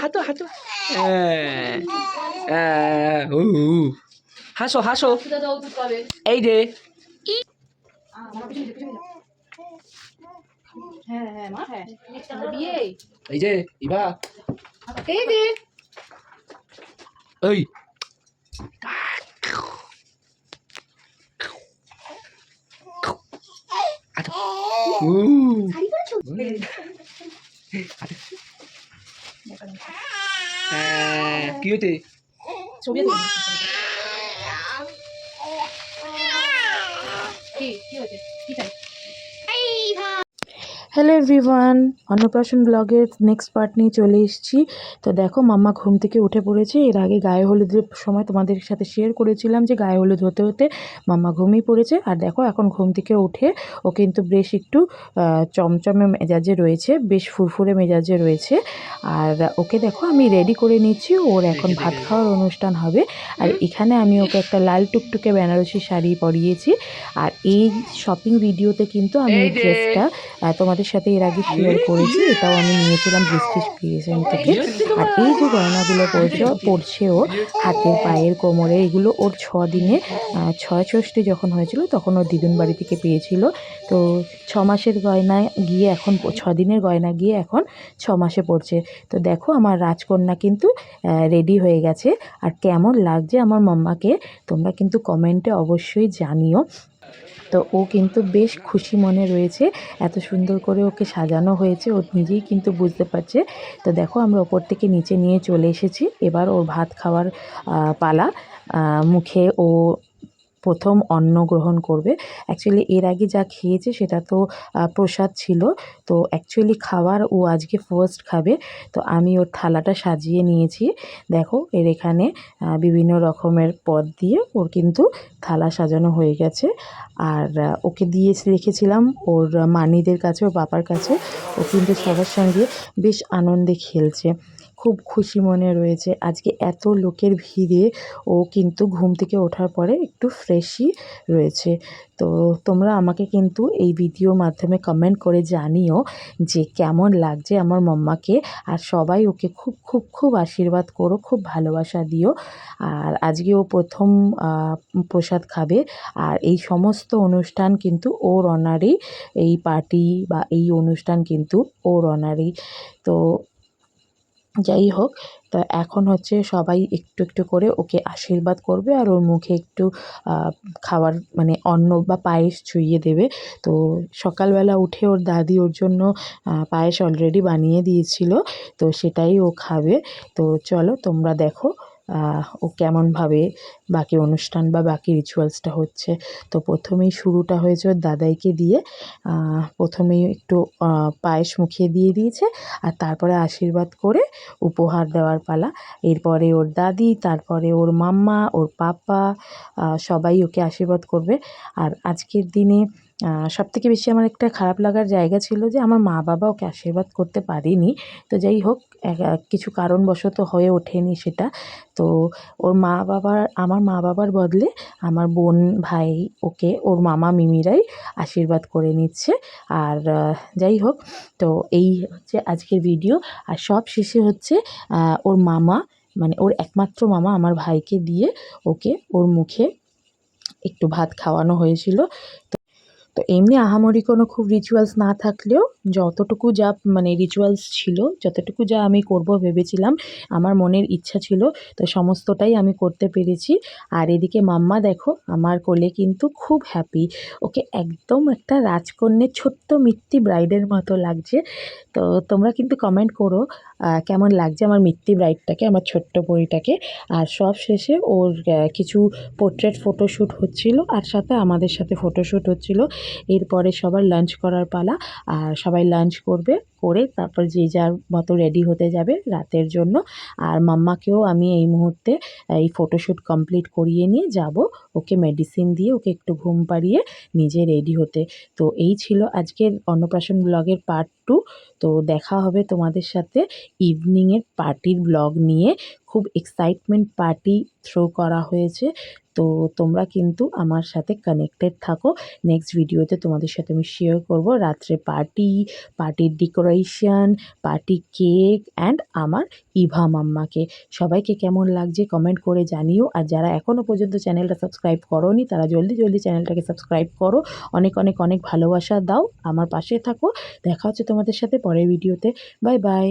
হাঁটো হাঁটো, হাসো হাসো, এই রে এই যে ইভা, এই কি হয়েছে? হ্যালো এভরিওয়ান, অন্নপ্রাশন ব্লগের নেক্সট পার্ট নিয়ে চলে এসেছি। তো দেখো মাম্মা ঘুম থেকে উঠে পড়েছে। এর আগে গায়ে হলুদের সময় তোমাদের সাথে শেয়ার করেছিলাম যে গায়ে হলুদ হতে হতে মাম্মা ঘুমিয়ে পড়েছে। আর দেখো এখন ঘুম থেকে উঠে ও কিন্তু বেশ একটু চমচমে মেজাজে রয়েছে, বেশ ফুরফুরে মেজাজে রয়েছে। আর ওকে দেখো আমি রেডি করে নিচ্ছি, ওর এখন ভাত খাওয়ার অনুষ্ঠান হবে। আর এখানে আমি ওকে একটা লাল টুকটুকে বেনারসি শাড়ি পরিয়েছি। আর এই শপিং ভিডিওতে কিন্তু আমি এই ড্রেসটা তোমাদের সাথে এর আগে শেয়ার করেছি। এটাও আমি নিয়েছিলাম বৃষ্টিস ক্রিয়েশন থেকে। আর এই যে গয়নাগুলো পরছে ও হাতের, পায়ের, কোমরে, এগুলো ওর 6 দিনে ছয় ষষ্ঠী যখন হয়েছিল তখন ওর দিদুন বাড়ি থেকে পেয়েছিল। তো 6 মাসের গয়না গিয়ে এখন 6 দিনের গয়না গিয়ে এখন 6 মাসে পড়ছে। তো দেখো আমার রাজকন্যা কিন্তু রেডি হয়ে গেছে। আর কেমন লাগছে আমার মাম্মাকে তোমরা কিন্তু কমেন্টে অবশ্যই জানিও। তো ও কিন্তু বেশ খুশি মনে রয়েছে, এত সুন্দর করে ওকে সাজানো হয়েছে, ও নিজেই কিন্তু বুঝতে পারছে। তো দেখো আমরা ওপর থেকে নিচে নিয়ে চলে এসেছি। এবার ওর ভাত খাওয়ার পালা। মুখে ও প্রথম অন্ন গ্রহণ করবে। অ্যাকচুয়ালি এর আগে যা খেয়েছে সেটা তো প্রসাদ ছিল। তো অ্যাকচুয়ালি খাবার ও আজকে ফার্স্ট খাবে। তো আমি ওর থালাটা সাজিয়ে নিয়েছি। দেখো এর এখানে বিভিন্ন রকমের পদ দিয়ে ওর কিন্তু থালা সাজানো হয়ে গেছে। আর ওকে দিয়ে রেখেছিলাম ওর মানিদের কাছে, ওর বাবার কাছে। ও কিন্তু সবার সঙ্গে বেশ আনন্দে খেলছে, খুব খুশি মনে রয়েছে। আজকে এত লোকের ভিড়ে ও কিন্তু ঘুম থেকে ওঠার পরে একটু ফ্রেশই রয়েছে। তো তোমরা আমাকে কিন্তু এই ভিডিওর মাধ্যমে কমেন্ট করে জানিও যে কেমন লাগছে আমার মাম্মাকে। আর সবাই ওকে খুব খুব খুব আশীর্বাদ করো, খুব ভালোবাসা দিও। আর আজকে ও প্রথম প্রসাদ খাবে। আর এই সমস্ত অনুষ্ঠান কিন্তু ওর অনারেই, এই পার্টি বা এই অনুষ্ঠান কিন্তু ওর অনারেই। তো যাই হোক, তো এখন হচ্ছে সবাই একটু একটু করে ওকে আশীর্বাদ করবে আর ওর মুখে একটু খাবার মানে অন্ন বা পায়েস ছুঁইয়ে দেবে। তো সকালবেলা উঠে ওর দাদি ওর জন্য পায়েস অলরেডি বানিয়ে দিয়েছিল, তো সেটাই ও খাবে। তো চলো তোমরা দেখো ও কেমনভাবে বাকি অনুষ্ঠান বা বাকি রিচুয়ালসটা হচ্ছে। তো প্রথমেই শুরুটা হয়েছে ওর দাদাইকে দিয়ে। প্রথমেই একটু পায়েস মুখিয়ে দিয়ে দিয়েছে আর তারপরে আশীর্বাদ করে উপহার দেওয়ার পালা। এরপরে ওর দাদি, তারপরে ওর মাম্মা, ওর পাপা, সবাই ওকে আশীর্বাদ করবে। আর আজকের দিনে সবথেকে বেশি আমার একটা খারাপ লাগার জায়গা ছিল যে আমার মা বাবা ওকে আশীর্বাদ করতে পারেনি। তো যাই হোক, কিছু কারণবশত হয়ে ওঠেনি সেটা। তো আমার মা বাবার বদলে আমার বোন, ভাই ওকে ওর মামা মিমিরাই আশীর্বাদ করে নিচ্ছে। আর যাই হোক, তো এই হচ্ছে আজকের ভিডিও। আর সব শেষে হচ্ছে ওর মামা, মানে ওর একমাত্র মামা আমার ভাইকে দিয়ে ওকে ওর মুখে একটু ভাত খাওয়ানো হয়েছিল। তো এমনি আহামরি কোনো খুব রিচুয়ালস না থাকলেও যতটুকু যা মানে রিচুয়ালস ছিল, যতটুকু যা আমি করব ভেবেছিলাম, আমার মনের ইচ্ছা ছিল, তো সমস্তটাই আমি করতে পেরেছি। আর এদিকে মাম্মা দেখো আমার কোলে কিন্তু খুব হ্যাপি, ওকে একদম একটা রাজকন্যের ছোট্ট মিত্তি ব্রাইডের মতো লাগছে। তো তোমরা কিন্তু কমেন্ট করো কেমন লাগছে আমার মিত্তি ব্রাইডটাকে, আমার ছোট্ট পরীটাকে। আর সব শেষে ওর কিছু পোর্ট্রেট ফটোশ্যুট হচ্ছিল আর সাথে আমাদের সাথে ফটোশ্যুট হচ্ছিল। এরপরে সবার লাঞ্চ করার পালা। আর সবাই লাঞ্চ করবে, করে তারপর যে যার মতো রেডি হতে যাবে রাতের জন্য। আর মাম্মাকেও আমি এই মুহূর্তে এই ফটোশ্যুট কমপ্লিট করিয়ে নিয়ে যাব ওকে মেডিসিন দিয়ে, ওকে একটু ঘুম পাড়িয়ে নিজে রেডি হতে। তো এই ছিল আজকের অন্নপ্রাশন ব্লগের পার্ট 2। তো দেখা হবে তোমাদের সাথে ইভিনিংয়ের পার্টির ব্লগ নিয়ে। খুব এক্সাইটমেন্ট পার্টি থ্রো করা হয়েছে। তো তোমরা কিন্তু আমার সাথে কানেক্টেড থাকো। নেক্সট ভিডিওতে তোমাদের সাথে আমি শেয়ার করব রাত্রে পার্টির ডেকোরেশন, পার্টি কেক অ্যান্ড আমার ইভা মাম্মাকে। সবাইকে কেমন লাগছে কমেন্ট করে জানিও। আর যারা এখনও পর্যন্ত চ্যানেলটা সাবস্ক্রাইব করোনি তারা জলদি জলদি চ্যানেলটাকে সাবস্ক্রাইব করো। অনেক অনেক অনেক ভালোবাসা দাও, আমার পাশে থাকো। দেখা হচ্ছে তোমাদের সাথে পরের ভিডিওতে। Bye bye.